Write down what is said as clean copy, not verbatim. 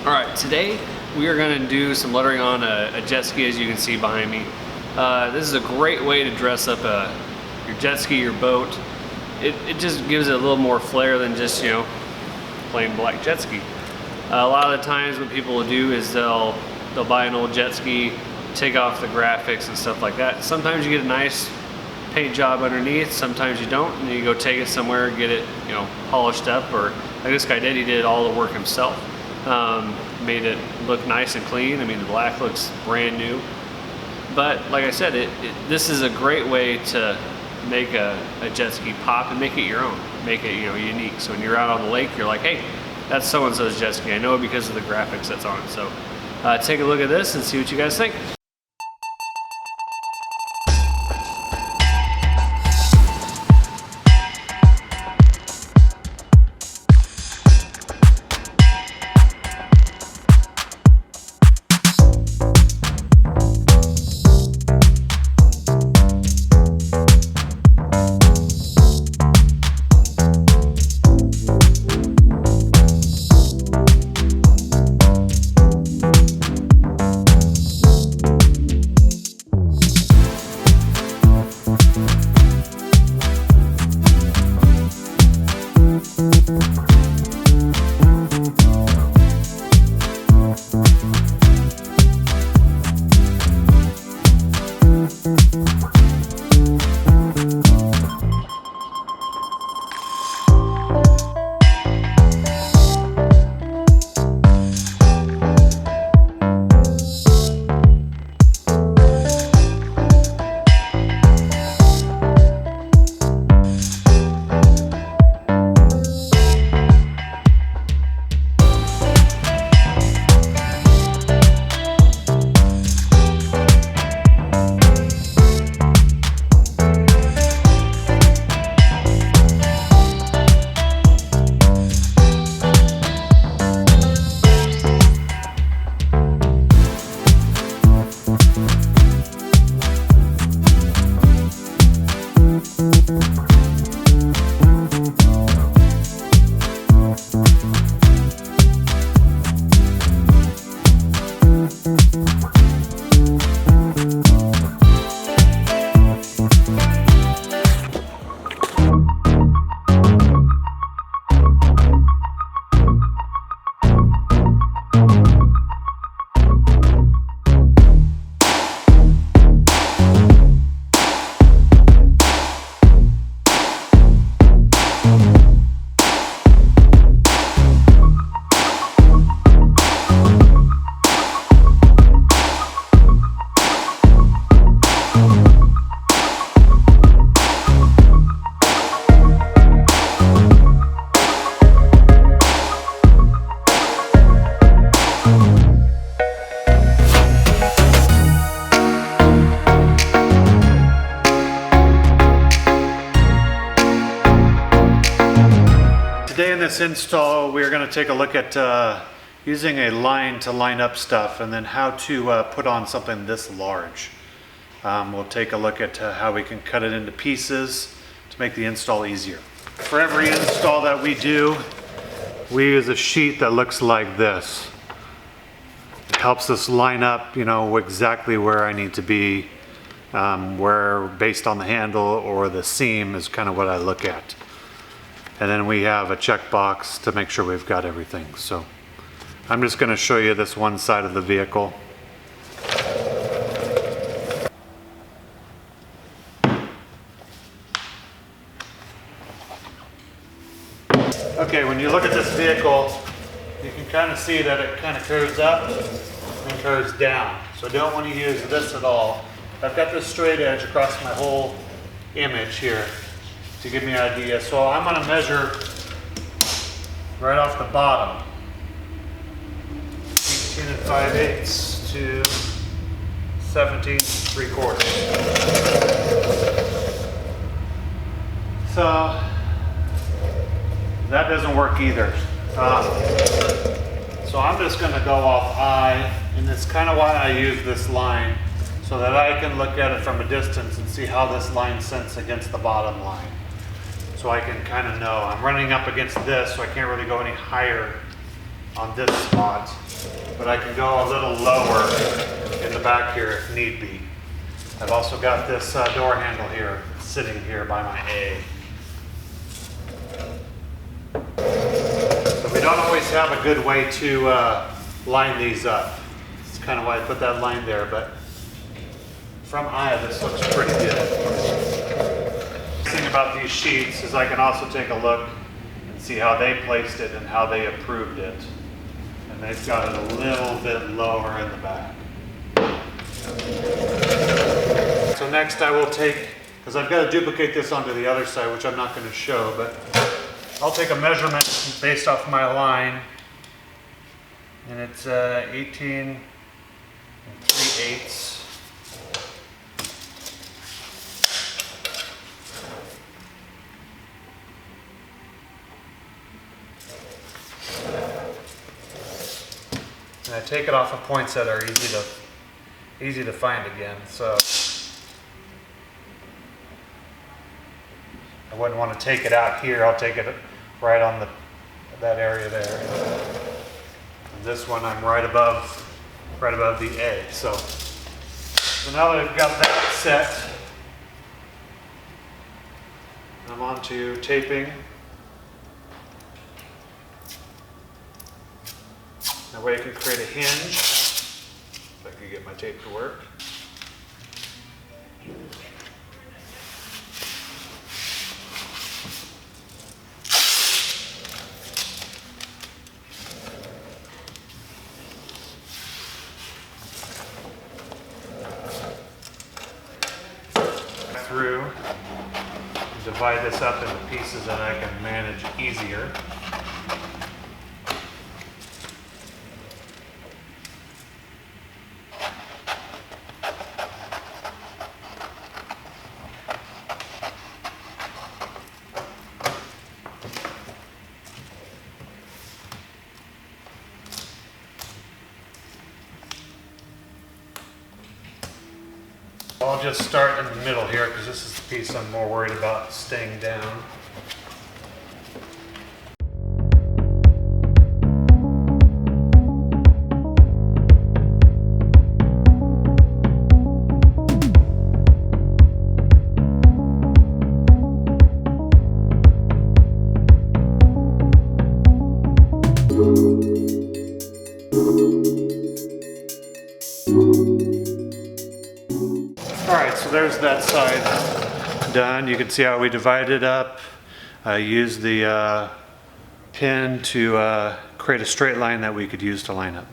All right, today we are going to do some lettering on a jet ski, as you can see behind me. This is a great way to dress up your jet ski, your boat. It just gives it a little more flair than just, you know, plain black jet ski. A lot of the times what people will do is they'll buy an old jet ski, take off the graphics and stuff like that. Sometimes you get a nice paint job underneath, sometimes you don't, and you go take it somewhere, get it, you know, polished up, or like this guy did, he did all the work himself. Made it look nice and clean. I mean, the black looks brand new. But like I said, this is a great way to make a jet ski pop and make it your own, make it, you know, unique. So when you're out on the lake, you're like, hey, that's so-and-so's jet ski. I know it because of the graphics that's on it. So take a look at this and see what you guys think. Today in this install, we're going to take a look at using a line to line up stuff, and then how to put on something this large. We'll take a look at how we can cut it into pieces to make the install easier. For every install that we do, we use a sheet that looks like this. It helps us line up, you know, exactly where I need to be, where based on the handle or the seam is kind of what I look at. And then we have a checkbox to make sure we've got everything. So I'm just going to show you this one side of the vehicle. Okay, when you look at this vehicle, you can kind of see that it kind of curves up and curves down. So I don't want to use this at all. I've got this straight edge across my whole image here to give me an idea. So I'm going to measure right off the bottom, 18 5/8 to 17 3/4. So that doesn't work either. So I'm just going to go off I, and that's kind of why I use this line, so that I can look at it from a distance and see how this line sits against the bottom line. So I can kind of know. I'm running up against this, so I can't really go any higher on this spot, but I can go a little lower in the back here if need be. I've also got this door handle here sitting here by my A. So we don't always have a good way to line these up. That's kind of why I put that line there, but from eye, this looks pretty good. The thing about these sheets is I can also take a look and see how they placed it and how they approved it. And they've got it a little bit lower in the back. So next I will take, because I've got to duplicate this onto the other side, which I'm not going to show, but I'll take a measurement based off my line, and it's 18 3/8. And I take it off of points that are easy to find again. So I wouldn't want to take it out here. I'll take it right on that area there. And this one I'm right above the A. So now that I've got that set, I'm on to taping. That way I can create a hinge. If I could get my tape to work. Through, divide this up into pieces that I can manage easier. I'll just start in the middle here because this is the piece I'm more worried about staying down. Alright, so there's that side done. You can see how we divided it up. I used the pin to create a straight line that we could use to line up.